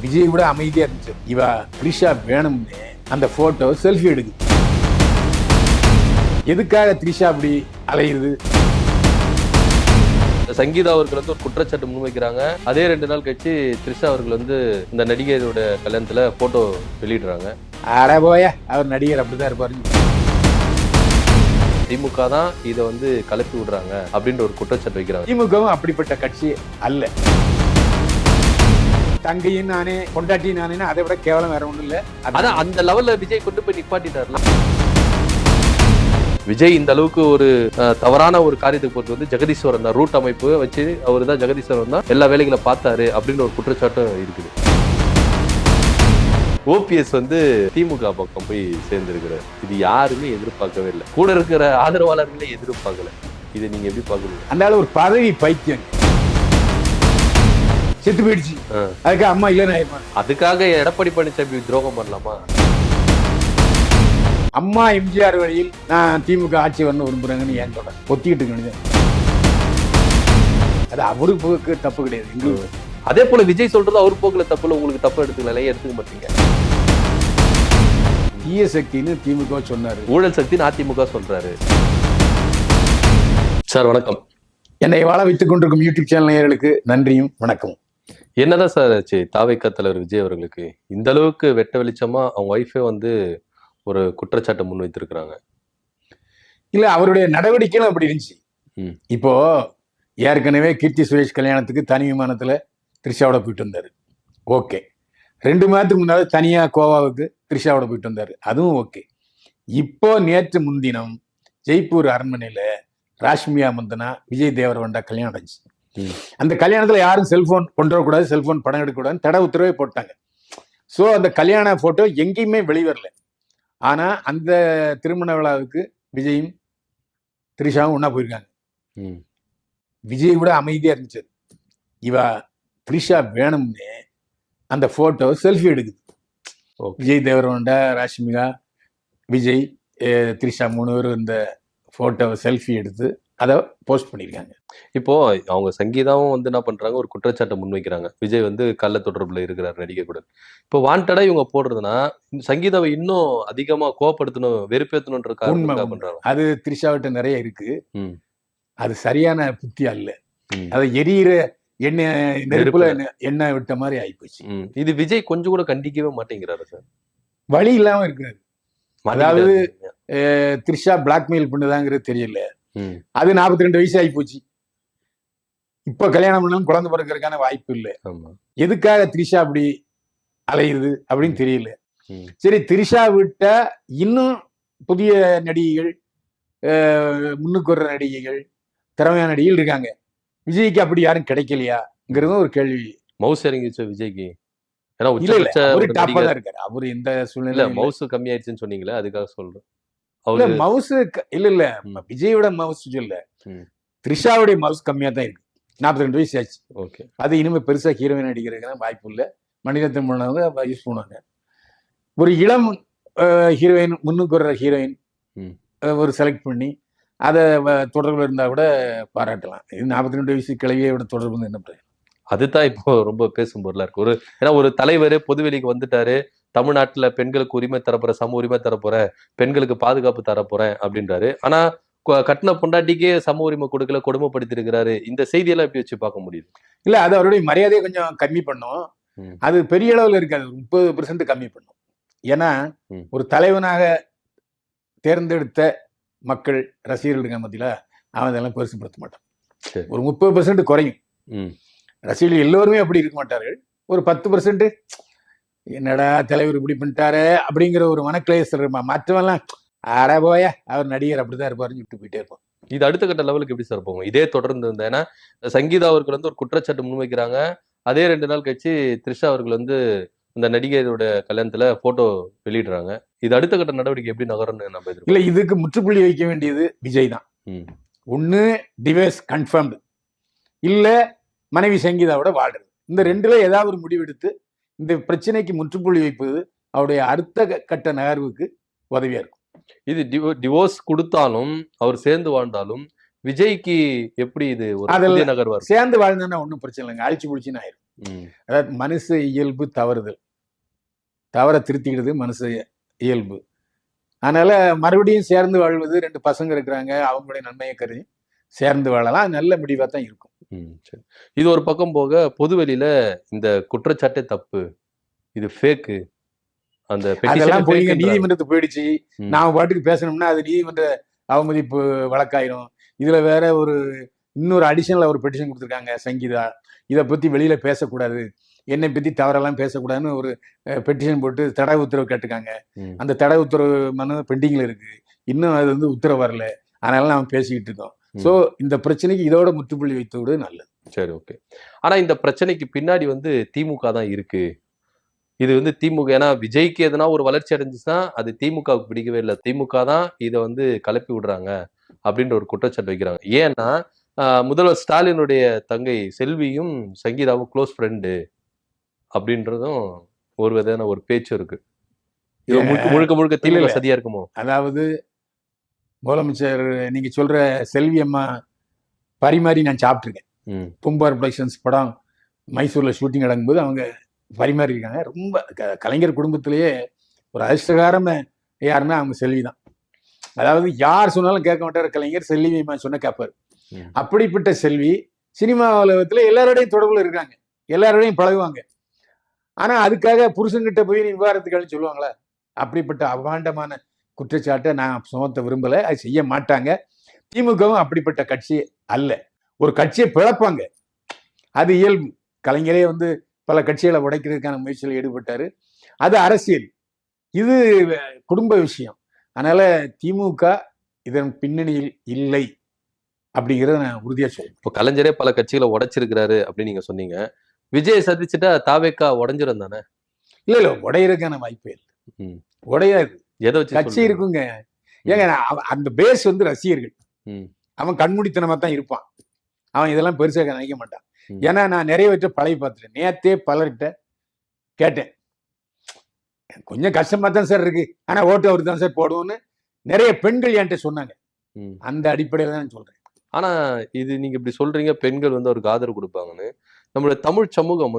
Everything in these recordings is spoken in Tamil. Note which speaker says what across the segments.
Speaker 1: விஜய் கூட அமைதியா இருந்துச்சு. இவ த்ரிஷா வேணும்னு அந்த போட்டோ செல்ஃபி எடுக்குது. எதுக்காக த்ரிஷா அப்படி அலையுது?
Speaker 2: சங்கீதா அவர்கள் வந்து ஒரு குற்றச்சாட்டு முன்வைக்கிறாங்க. அதே 2 நாள் கழிச்சு த்ரிஷா அவர்கள் வந்து இந்த நடிகையோட கல்யாணத்துல போட்டோ வெளியிடுறாங்க.
Speaker 1: அட போய, அவர் நடிகர் அப்படிதான் இருப்பாரு.
Speaker 2: திமுக தான் இதை வந்து கலப்பி விடுறாங்க அப்படின்ற ஒரு குற்றச்சாட்டு வைக்கிறாங்க.
Speaker 1: திமுகவும் அப்படிப்பட்ட கட்சி அல்ல. தங்கையும் நானே, பொண்டாட்டியும் நானே, அதை விட கேவலம் வேற ஒண்ணும் இல்ல.
Speaker 2: அதான் அந்த லெவல்ல விஜய் கொண்டு போய் நிப்பாட்டிட்டாருல. விஜய் இந்த அளவுக்கு ஒரு தவறான ஒரு காரியத்துக்கு போட்டு வந்து ஜெகதீஸ்வரன் தான் ரூட் அமைப்பு வச்சு அவர் தான் ஜெகதீஸ்வரன் தான் எல்லா வேலைகளை பார்த்தாரு அப்படின்ற ஒரு குற்றச்சாட்டும் இருக்குது. ஓபிஎஸ் வந்து திமுக பக்கம் போய் சேர்ந்திருக்கிறார். இது யாருமே எதிர்பார்க்கவே இல்லை. கூட இருக்கிற ஆதரவாளர்களே எதிர்பார்க்கல. இதை நீங்க எப்படி பாக்குறீங்க?
Speaker 1: அந்த ஒரு பதவி பைத்தியம் செத்து போயிடுச்சு. அதுக்கு அம்மா இல்லைன்னா
Speaker 2: அதுக்காக எடப்பாடி பழனிசாமி துரோகம் பண்ணலாமா?
Speaker 1: அம்மா எம்ஜிஆர் வழியில் நான் திமுக ஆட்சி வரணும் விரும்புறேங்கன்னு ஏன் சொல்றேன்? ஒத்திக்கிட்டு வேண்டியது. அது அவருக்கு தப்பு கிடையாது, எங்களுக்கு.
Speaker 2: அதே போல விஜய் சொல்றது அவர் போக்குல தப்பு இல்லை, உங்களுக்கு தப்பு எடுத்துக்க மாட்டீங்க.
Speaker 1: தீய சக்தின்னு திமுக சொன்னாரு,
Speaker 2: ஊழல் சக்தின்னு அதிமுக சொல்றாரு. சார் வணக்கம்.
Speaker 1: என்னை வாழ வைத்துக் கொண்டிருக்கும் யூடியூப் சேனல் நேயர்களுக்கு நன்றியும் வணக்கம்.
Speaker 2: என்னதான் சார் ஆச்சு தாவேகா தலைவர் விஜய் அவர்களுக்கு இந்த அளவுக்கு வெட்ட வெளிச்சமா அவங்க ஒய்ஃபே வந்து ஒரு குற்றச்சாட்டை முன்வைத்திருக்கிறாங்க?
Speaker 1: இல்ல, அவருடைய நடவடிக்கைகளும் அப்படி இருந்துச்சு. இப்போ ஏற்கனவே கீர்த்தி சுரேஷ் கல்யாணத்துக்கு தனி விமானத்துல த்ரிஷாவோட போயிட்டு வந்தாரு. ஓகே. 2 மாதத்துக்கு முன்னாடி தனியா கோவாவுக்கு த்ரிஷாவோட போயிட்டு வந்தாரு. அதுவும் ஓகே. இப்போ நேற்று முன்தினம் ஜெய்ப்பூர் அரண்மனையில ராஷ்மியா மந்தனா விஜய் தேவரகொண்டா கல்யாணம் நடந்துச்சு. அந்த கல்யாணத்துல யாரும் செல்போன் கொண்டு வரக்கூடாது, செல்போன் படம் எடுக்கக்கூடாதுன்னு தடை உத்தரவே போட்டாங்க. ஸோ அந்த கல்யாண போட்டோ எங்கேயுமே வெளிவரல. ஆனா அந்த திருமண விழாவுக்கு விஜயும் த்ரிஷாவும் ஒன்னா போயிருக்காங்க. விஜய் கூட அமைதியா இருந்துச்சு. இவ த்ரிஷா வேணும்னு அந்த போட்டோ செல்ஃபி எடுக்குது. விஜய் தேவரகொண்டா, ராஷ்மிகா, விஜய், த்ரிஷா 3 பேரும் இந்த போட்டோவை செல்ஃபி எடுத்து அதை போஸ்ட் பண்ணியிருக்காங்க.
Speaker 2: இப்போ அவங்க சங்கீதாவும் வந்து என்ன பண்றாங்க, ஒரு குற்றச்சாட்டை முன்வைக்கிறாங்க. விஜய் வந்து கள்ள தொடர்புல இருக்கிறார் நடிகை கூட. இப்போ வாண்டடா இவங்க போடுறதுன்னா சங்கீதாவை இன்னும் அதிகமா கோவப்படுத்தணும், வெறுப்பேற்றணும்ன்ற காரணம் பண்றாங்க.
Speaker 1: அது த்ரிஷாவிட்ட நிறைய இருக்கு. அது சரியான புத்தி அல்ல. அதை எரியிற நெருப்புல எண்ணெய் விட்ட மாதிரி ஆயிப்போச்சு.
Speaker 2: இது விஜய் கொஞ்சம் கூட கண்டிக்கவே மாட்டேங்கிறாரு சார்.
Speaker 1: வழி இல்லாம இருக்கிறாரு. அதாவது த்ரிஷா பிளாக்மெயில் பண்ணுதாங்கிறது தெரியல. அது 42 வயசு ஆகி போச்சு. இப்ப கல்யாணம் பண்ணாலும் குழந்தை பிறக்கிறதுக்கான வாய்ப்பு இல்லை. எதுக்காக த்ரிஷா அப்படி அலையுது அப்படின்னு தெரியல. சரி, த்ரிஷா விட்ட இன்னும் புதிய நடிகைகள், முன்னுக்கு வர்ற நடிகைகள், திறமையான நடிகைகள் இருக்காங்க. விஜய்க்கு அப்படி யாரும் கிடைக்கலையாங்கிறதும் ஒரு கேள்வி.
Speaker 2: மவுஸ் இறங்கிச்சு விஜய்க்கு.
Speaker 1: அவர் எந்த சூழ்நிலை
Speaker 2: மவுஸ் கம்மியாயிருச்சுன்னு சொன்னீங்களே, அதுக்காக சொல்றேன்.
Speaker 1: மவுஸ் இல்ல, விஜயோட மவுஸ் இல்ல, த்ரிஷாவுடைய மவுஸ் கம்மியா தான் இருக்கு. 42 வயசு ஆச்சு. ஓகே. அது இனிமே பெருசா ஹீரோயின் நடிக்கிறதுக்கு வாய்ப்பு இல்லை. மணிரத்னம் பண்ணவங்க யூஸ் பண்ணுவாங்க. ஒரு இளம் ஹீரோயின், முன்னுக்கு வர்ற ஹீரோயின் ஒரு செலக்ட் பண்ணி அதை தொடர்புல இருந்தா கூட பாராட்டலாம். இது 42 வயசு கிளவியோட தொடர்பு என்ன பிரச்சனை?
Speaker 2: அதுதான் இப்போ ரொம்ப பேசும் பொருளா இருக்கு. ஏன்னா ஒரு தலைவர் பொதுவெளிக்கு வந்துட்டாரு, தமிழ்நாட்டுல பெண்களுக்கு உரிமை தரப்போறேன், சம உரிமை தரப்போறேன், பெண்களுக்கு பாதுகாப்பு தரப்போறேன் அப்படின்றாரு. ஆனா கட்டின பொண்டாட்டிக்கே சம உரிமை கொடுக்கல, கொடுமைப்படுத்தி இருக்கிறாரு. இந்த செய்தியெல்லாம் எப்படி வச்சு பார்க்க முடியுது?
Speaker 1: இல்ல, அது அவருடைய மரியாதையை கொஞ்சம் கம்மி பண்ணும். அது பெரிய அளவுல இருக்காது, 30% கம்மி பண்ணும். ஏன்னா ஒரு தலைவனாக தேர்ந்தெடுத்த மக்கள் ரசிகர்கள் இருக்க மத்தியில அவன் இதெல்லாம் பெருசுப்படுத்த மாட்டான். ஒரு 30% குறையும். ரசிகர்கள் எல்லோருமே அப்படி இருக்க மாட்டார்கள். ஒரு 10% என்னடா தலைவர் இப்படி பண்ணிட்டாரு அப்படிங்கிற ஒரு மனக்லேசர். மற்றவெல்லாம் அட போய, அவர் நடிகர் அப்படிதான் இருப்பாருன்னு விட்டு போயிட்டே இருப்பான்.
Speaker 2: இது அடுத்த கட்ட லெவலுக்கு எப்படி சார் போகும்? இதே தொடர்ந்து இருந்தா, ஏன்னா சங்கீதா அவர்கள் வந்து ஒரு குற்றச்சாட்டு முன்வைக்கிறாங்க. அதே 2 நாள் கழிச்சு த்ரிஷா அவர்கள் வந்து இந்த நடிகையோட கல்யாணத்துல போட்டோ வெளியிடுறாங்க. இது அடுத்த கட்ட நடவடிக்கை எப்படி நகரம்னு நம்ம
Speaker 1: இல்ல, இதுக்கு முற்றுப்புள்ளி வைக்க வேண்டியது விஜய் தான். ஒண்ணு டிவைஸ் கன்ஃபர்ம்டு, இல்ல மனைவி சங்கீதாவோட வாழ்றது. இந்த 2ல ஏதாவது ஒரு முடிவெடுத்து இந்த பிரச்சனைக்கு முற்றுப்புள்ளி வைப்பது அவருடைய அடுத்த கட்ட நகர்வுக்கு உதவியா இருக்கும்.
Speaker 2: இது டிவோர்ஸ் கொடுத்தாலும் அவர் சேர்ந்து வாழ்ந்தாலும் விஜய்க்கு எப்படி இது ஒரு நகர்வார்?
Speaker 1: சேர்ந்து வாழ்ந்தா ஒன்னும் பிரச்சனை இல்லைங்க, அழிச்சு புடிச்சுன்னு ஆயிரும். அதாவது மனுஷ இயல்பு தவறுதல், தவற திருத்திக்கிறது மனுஷ இயல்பு. அதனால மறுபடியும் சேர்ந்து வாழ்வது, 2 பசங்க இருக்கிறாங்க, அவங்களுடைய நன்மையை கருதி சேர்ந்து வாழலாம். அது நல்ல முடிவா தான் இருக்கும்.
Speaker 2: சரி. இது ஒரு பக்கம் போக, பொதுவெளியில இந்த குற்றச்சாட்டே தப்பு, இது ஃபேக்கு, அந்த
Speaker 1: அதெல்லாம் போய் நீதிமன்றத்துக்கு போயிடுச்சு. நாம பாட்டுக்கு பேசணும்னா அது நீதிமன்ற அவமதிப்பு வழக்காயிரும். இதுல வேற இன்னொரு அடிஷனல் ஒரு பெட்டிஷன் கொடுத்துருக்காங்க சங்கீதா, இதை பத்தி வெளியில பேசக்கூடாது, என்னை பத்தி தவறெல்லாம் பேசக்கூடாதுன்னு ஒரு பெட்டிஷன் போட்டு தடை உத்தரவு கேட்டுக்காங்க. அந்த தடை உத்தரவு மனு பெண்டிங்ல இருக்கு, இன்னும் அது உத்தரவு வரல. அதனால நாம பேசிக்கிட்டு இருக்கோம். சோ இந்த பிரச்சனைக்கு இதோட முற்றுப்புள்ளி வைத்து விட நல்லது.
Speaker 2: சரி, ஓகே. ஆனா இந்த பிரச்சனைக்கு பின்னாடி திமுக தான் இருக்கு. இது திமுக, ஏன்னா விஜய்க்கு எதனா ஒரு வளர்ச்சி அடைஞ்சுச்சுன்னா அது திமுகவுக்கு பிடிக்கவே இல்லை, திமுக தான் இதை கலப்பி விடுறாங்க அப்படின்ற ஒரு குற்றச்சாட்டு வைக்கிறாங்க. ஏன்னா முதல்வர் ஸ்டாலினுடைய தங்கை செல்வியும் சங்கீதாவும் க்ளோஸ் ஃப்ரெண்டு அப்படின்றதும் ஒரு விதமான ஒரு பேச்சு இருக்கு. முழுக்க முழுக்க திமுக சதியா இருக்குமோ?
Speaker 1: அதாவது முதலமைச்சர் நீங்க சொல்ற செல்வி அம்மா பரிமாறி நான் சாப்பிட்டுருக்கேன். பூம்பார் ப்ரொடக்ஷன்ஸ் படம் மைசூர்ல ஷூட்டிங் நடக்கும்போது அவங்க பரிமாறி இருக்காங்க. ரொம்ப கலைஞர் குடும்பத்திலேயே ஒரு அதிர்ஷ்டகாரம யாருன்னா அவங்க செல்வி தான். அதாவது யார் சொன்னாலும் கேட்க மாட்டார் கலைஞர், செல்வி அம்மா சொன்ன கேட்பாரு. அப்படிப்பட்ட செல்வி சினிமா உலகத்துல எல்லாரோடையும் தொடர்புல இருக்காங்க, எல்லாரோடையும் பழகுவாங்க. ஆனா அதுக்காக புருஷன்கிட்ட போய் விவாதத்துக்கு சொல்லுவாங்களா? அப்படிப்பட்ட அபாண்டமான குற்றச்சாட்டை நான் சுமத்த விரும்பல, அது செய்ய மாட்டாங்க. திமுகவும் அப்படிப்பட்ட கட்சி அல்ல. ஒரு கட்சியை பிளப்பாங்க, அது இயல்பு. கலைஞரே பல கட்சிகளை உடைக்கிறதுக்கான முயற்சியில் ஈடுபட்டாரு, அது அரசியல், இது குடும்ப விஷயம். அதனால திமுக இதன் பின்னணியில் இல்லை அப்படிங்கிறத நான் உறுதியா சொல்றேன்.
Speaker 2: இப்போ கலைஞரே பல கட்சிகளை உடைச்சிருக்கிறாரு அப்படின்னு நீங்க சொன்னீங்க. விஜய் சந்திச்சுட்டா தாவேக்கா உடைஞ்சிரும் தானே?
Speaker 1: இல்ல உடையறதுக்கான வாய்ப்பே இல்லை, உடையாது.
Speaker 2: எதை வச்சு
Speaker 1: கட்சி இருக்குங்க. ஏங்க அந்த பேஸ் ரசிகர்கள். அவன் கண்மூடித்தனமா தான் இருப்பான், அவன் இதெல்லாம் பெருசாக நினைக்க மாட்டான். ஏன்னா நான் நிறைவேற்ற பழகி பார்த்துட்டேன். நேத்தே பலர்கிட்ட கேட்டேன், கொஞ்சம் கஷ்டமா தான் சார் இருக்கு, ஆனா ஓட்டு அவருக்கு தான் சார் போடுவோம்னு நிறைய பெண்கள் என்கிட்ட சொன்னாங்க. அந்த அடிப்படையில தான் சொல்றேன்.
Speaker 2: ஆனா இது நீங்க இப்படி சொல்றீங்க, பெண்கள் அவருக்கு ஆதரவு கொடுப்பாங்கன்னு. நம்மளுடைய தமிழ் சமூகம்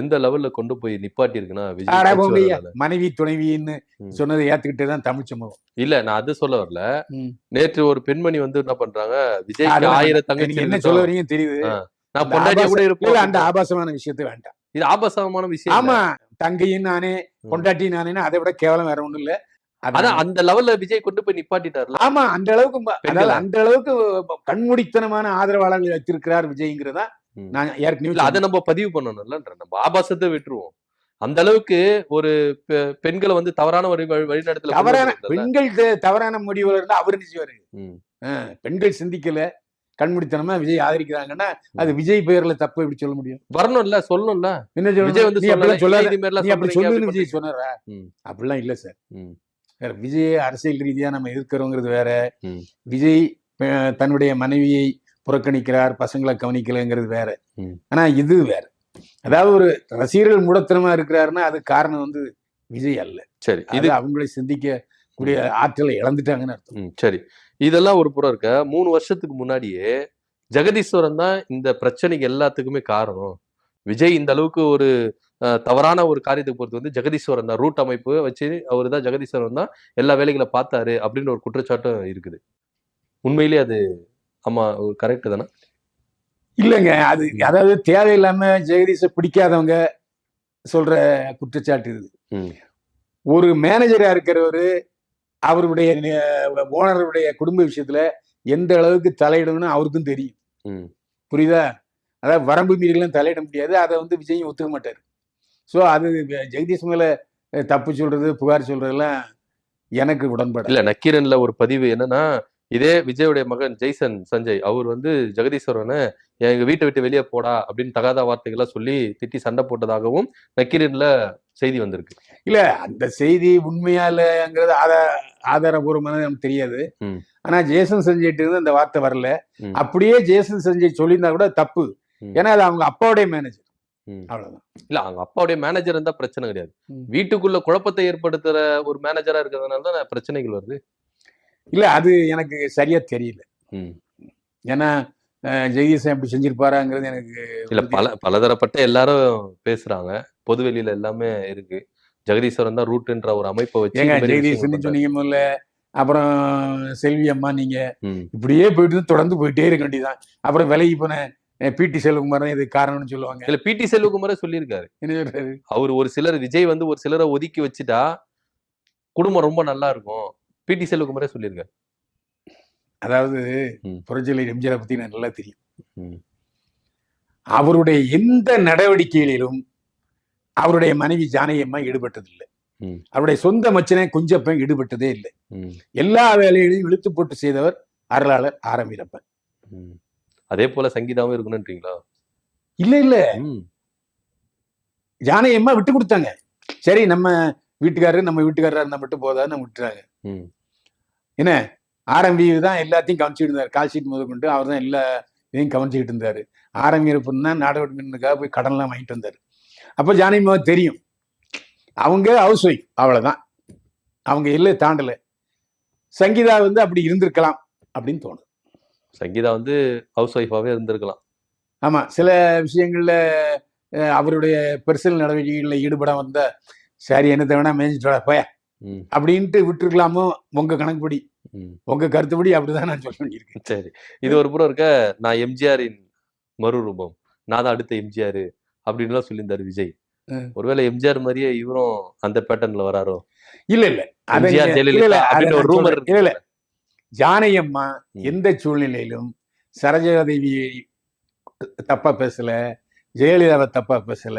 Speaker 2: எந்த லெவல்ல கொண்டு போய் நிப்பாட்டி இருக்குன்னா,
Speaker 1: மனைவி துணைவின்னு சொன்னதை ஏத்துக்கிட்டே தான் தமிழ் சமூகம்.
Speaker 2: இல்ல, நான் அது சொல்ல வரல. நேற்று ஒரு பெண்மணி என்ன பண்றாங்க, விஜய் 1000 தங்கச்சி,
Speaker 1: என்ன சொல்ல வரீங்க தெரியுது,
Speaker 2: நான் பொண்டாட்டியா கூட இருப்பேன்.
Speaker 1: அந்த ஆபாசமான விஷயத்தை வேண்டாம்,
Speaker 2: இது ஆபாசமான விஷயம்.
Speaker 1: ஆமா, தங்கையும் நானே பொண்டாட்டி நானே, அதை விட கேவலம் வேற ஒண்ணும் இல்ல.
Speaker 2: அதான் அந்த லெவல்ல விஜய் கொண்டு போய் நிப்பாட்டிட்டாரு.
Speaker 1: ஆமா, அந்த அளவுக்கு கண்மூடித்தனமான ஆதரவாளர்கள் வச்சிருக்கிறார் விஜய்ங்கிறதா நான் ஏற்கனவே
Speaker 2: அதை நம்ம பதிவு பண்ணணும்ல. நம்ம ஆபாசத்தை விட்டுருவோம். அந்த அளவுக்கு ஒரு பெண்களை தவறான வழிநடத்தல,
Speaker 1: பெண்கள் தவறான முடிவுல இருந்தா அவர் நிச்சயவாரு. பெண்கள் சிந்திக்கல, கண்மூடித்தனமா விஜய் ஆதரிக்கிறாங்கன்னா அது விஜய் பெயர்ல தப்பு எப்படி சொல்ல முடியும்?
Speaker 2: வரணும்ல, சொல்லணும்ல.
Speaker 1: என்ன விஜய் விஜய் சொன்னாரா? அப்படிலாம் இல்ல சார். விஜய் அரசியல் ரீதியா நம்ம இருக்கிறோங்கிறது வேற, விஜய் தன்னுடைய மனைவியை புறக்கணிக்கிறார், பசங்களை கவனிக்கலைங்கிறது வேற. ஆனா இது வேற. அதாவது ஒரு ரசிகர்கள் மூடத்தனமா இருக்கிறாருன்னா அது காரணம் விஜய் அல்ல.
Speaker 2: சரி,
Speaker 1: இது அவங்களை சிந்திக்க கூடிய ஆற்றலை இழந்துட்டாங்கன்னு அர்த்தம்.
Speaker 2: சரி, இதெல்லாம் ஒரு புறம் இருக்க. 3 வருஷத்துக்கு முன்னாடியே ஜெகதீஸ்வரன் தான் இந்த பிரச்சனைக்கு எல்லாத்துக்குமே காரணம், விஜய் இந்த அளவுக்கு ஒரு தவறான ஒரு காரியத்தை பொறுத்து ஜெகதீஸ்வரன் தான், ரூட் அமைப்பு வச்சு அவரு தான், ஜெகதீஸ்வரன் தான் எல்லா வேலைகளை பார்த்தாரு அப்படின்ற ஒரு குற்றச்சாட்டும் இருக்குது. உண்மையிலேயே அது ஆமா கரெக்ட் தானே?
Speaker 1: இல்லைங்க, அது அதாவது தேவையில்லாம ஜெகதீஷை பிடிக்காதவங்க சொல்ற குற்றச்சாட்டு இது. ஒரு மேனேஜரா இருக்கிறவரு அவருடைய ஓனருடைய குடும்ப விஷயத்துல எந்த அளவுக்கு தலையிடணும்னு அவருக்கும் தெரியும், புரியுதா? அதாவது வரம்பு மீறிலாம் தலையிட முடியாது, அதை விஜயும் ஒத்துக்க மாட்டாரு. ஸோ அது ஜெகதீஷ் மேல தப்பு சொல்றது, புகார் சொல்றதெல்லாம் எனக்கு உடன்பாடு
Speaker 2: இல்ல. நக்கீரன்ல ஒரு பதிவு என்னன்னா, இதே விஜயுடைய மகன் ஜெய்சன் சஞ்சய் அவர் ஜெகதீஸ்வரனை எங்க வீட்டை விட்டு வெளியே போடா அப்படின்னு தகாத வார்த்தைகள்லாம் சொல்லி திட்டி சண்டை போட்டதாகவும் நக்கீரன்ல செய்தி வந்திருக்கு.
Speaker 1: இல்ல, அந்த செய்தி உண்மையாலங்கிறது ஆதாரபூர்வமான நமக்கு தெரியாது. ஆனா ஜேசன் சஞ்சய்ட்டு இருந்து அந்த வார்த்தை வரல. அப்படியே ஜேசன் சஞ்சய் சொல்லியிருந்தா கூட தப்பு, ஏன்னா அது அவங்க அப்பாவுடைய மேனேஜர், அவ்வளவுதான்.
Speaker 2: இல்ல, அவங்க அப்பாவுடைய மேனேஜர் இருந்தா பிரச்சனை கிடையாது, வீட்டுக்குள்ள குழப்பத்தை ஏற்படுத்துற ஒரு மேனேஜரா இருக்கிறதுனால தான் பிரச்சனைகள் வருது.
Speaker 1: இல்ல, அது எனக்கு சரியா தெரியல. ஏன்னா ஜெகதீசன் அப்படி செஞ்சிருப்பாராங்கிறது எனக்கு
Speaker 2: இல்ல பலதரப்பட்ட எல்லாரும் பேசுறாங்க, பொதுவெளியில எல்லாமே இருக்கு. ஜெகதீஸ்வரன் தான் ரூட்ன்ற ஒரு அமைப்பை வச்சு
Speaker 1: ஏங்க
Speaker 2: இந்த மாதிரி விஷயங்கள்
Speaker 1: ஜெகதீசன்
Speaker 2: பண்றாரு.
Speaker 1: சொன்னீங்க முதல்ல, அப்புறம் செல்வி அம்மா நீங்க
Speaker 2: ம்.
Speaker 1: இப்படியே போயிட்டு தொடர்ந்து போயிட்டே இருக்க வேண்டியதான். அப்புறம் விலகி போன பிடி செல்வகுமார் தான் இது காரணம்னு சொல்லுவாங்க.
Speaker 2: இல்ல பிடி செல்வகுமாரே சொல்லியிருக்காரு.
Speaker 1: என்ன சொல்றாரு?
Speaker 2: அவர் ஒரு சிலர் விஜய் வந்து ஒரு சிலரை ஒதுக்கி வச்சுட்டா குடும்பம் ரொம்ப நல்லா இருக்கும். பிடி செல்வகுமாரே சொல்லியிருக்காரு.
Speaker 1: அதாவது
Speaker 2: ம்.
Speaker 1: புரட்சியாளர் எம்ஜிஆரை பத்தி எனக்கு நல்லா தெரியும்.
Speaker 2: ம்.
Speaker 1: அவருடைய எந்த நடவடிக்கைகளிலும் அவருடைய மனைவி ஜானகி அம்மா ஈடுபட்டதில்லை.
Speaker 2: ம்.
Speaker 1: அவருடைய சொந்த மச்சனே குஞ்சப்பன் ஈடுபட்டதே இல்லை.
Speaker 2: ம்.
Speaker 1: எல்லா வேலைகளையும் இழுத்து போட்டு செய்தவர் அருளாளர் ஆர் எம் வீரப்பன்.
Speaker 2: ம். அதே போல சங்கீதாவும் இருக்கணும்ன்றீங்களா?
Speaker 1: இல்ல இல்ல,
Speaker 2: ம்.
Speaker 1: ஜானகி அம்மா விட்டு கொடுத்தாங்க. சரி நம்ம வீட்டுக்காரரா இருந்தா மட்டும் போதான்னு விட்டுறாங்க.
Speaker 2: ம்.
Speaker 1: என்ன ஆர்எம்பி தான் எல்லாத்தையும் கவனிச்சுட்டு இருந்தாரு. கால் ஷீட் முதல் கொண்டு அவர் தான் எல்லா இதையும் கவனிச்சுக்கிட்டு இருந்தாரு. ஆர்எம் வீரப்பன் தான் நாடக மீனுக்காக போய் கடன்லாம் வாங்கிட்டு வந்தாரு. அப்போ ஜானகி அம்மாவுக்கு தெரியும் அவங்க ஹவுஸ் ஒய்ஃப், அவ்வளவுதான், அவங்க இல்லை தாண்டல. சங்கீதா வந்து அப்படி இருந்திருக்கலாம் அப்படின்னு தோணுது.
Speaker 2: சங்கீதா வந்து ஹவுஸ் ஒய்ஃபாவே இருந்திருக்கலாம்.
Speaker 1: ஆமா, சில விஷயங்கள்ல அவருடைய பெர்சனல் நடவடிக்கைகளில் ஈடுபட வந்த சரி என்னத்தை வேணா மேய்ஞ்சிட்டு போய
Speaker 2: ம்.
Speaker 1: அப்படின்ட்டு விட்டுருக்கலாமோ உங்க கணக்குப்படி,
Speaker 2: ம்.
Speaker 1: உங்க கருத்துப்படி அப்படிதான் நான் சொல்ல வேண்டியிருக்கேன்.
Speaker 2: சரி, இது ஒரு புறம் இருக்க. நான் எம்ஜிஆரின் மறுரூபம், நான் தான் அடுத்த எம்ஜிஆர் அப்படின்லாம் சொல்லியிருந்தாரு விஜய். ஒருவேளை எம்ஜிஆர் மாதிரியே இவரும் அந்த பேட்டர்ன்ல வராரோ?
Speaker 1: இல்ல இல்ல, அது
Speaker 2: எம்ஜிஆர்
Speaker 1: இல்ல,
Speaker 2: ஜெயலலிதா
Speaker 1: இல்ல,
Speaker 2: அப்படின்னு ஒரு
Speaker 1: அதை
Speaker 2: ரூமர்
Speaker 1: சொல்றேன். இல்ல, இல்ல.
Speaker 2: இருக்கு.
Speaker 1: ஜானகி அம்மா
Speaker 2: ம்.
Speaker 1: எந்த சூழ்நிலையிலும் சரோஜாதேவியை தப்பா பேசல, ஜெயலலிதாவை தப்பா பேசல,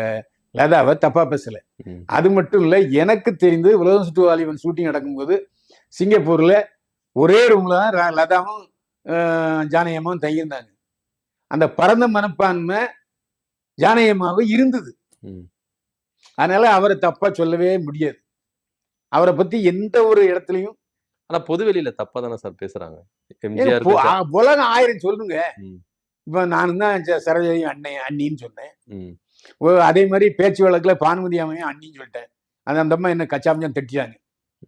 Speaker 1: லதாவை தப்பா பேசல.
Speaker 2: ம்.
Speaker 1: அது மட்டும் இல்ல, எனக்கு தெரிந்து உலகம் சுற்று வாலிபன் ஷூட்டிங் நடக்கும்போது சிங்கப்பூர்ல ஒரே ரூம்ல தான் லதாவும் ஜானகி அம்மாவும் தங்கியிருந்தாங்க. அந்த பரந்த மனப்பான்மை ஜானகி அம்மாவும் இருந்தது.
Speaker 2: ம்.
Speaker 1: அதனால அவரை தப்பா சொல்லவே முடியாது. அவரை பத்தி எந்த ஒரு இடத்துலயும்
Speaker 2: ஆனா பொதுவெளியில தப்பா தானே சார் பேசுறாங்க
Speaker 1: ஏங்க,
Speaker 2: எம்ஜிஆர்.
Speaker 1: உலகம் 1000 சொல்லுங்க.
Speaker 2: ம்.
Speaker 1: இப்ப நானும் தான் சரோஜாதி அண்ணின்னு சொன்னேன்.
Speaker 2: ம்.
Speaker 1: அதே மாதிரி பேச்சு வழக்குல பானுமதி அம்மையும் அண்ணின்னு சொல்லிட்டேன். அந்த அம்மா என்ன கச்சாமச்சான் தட்டிட்டாங்க.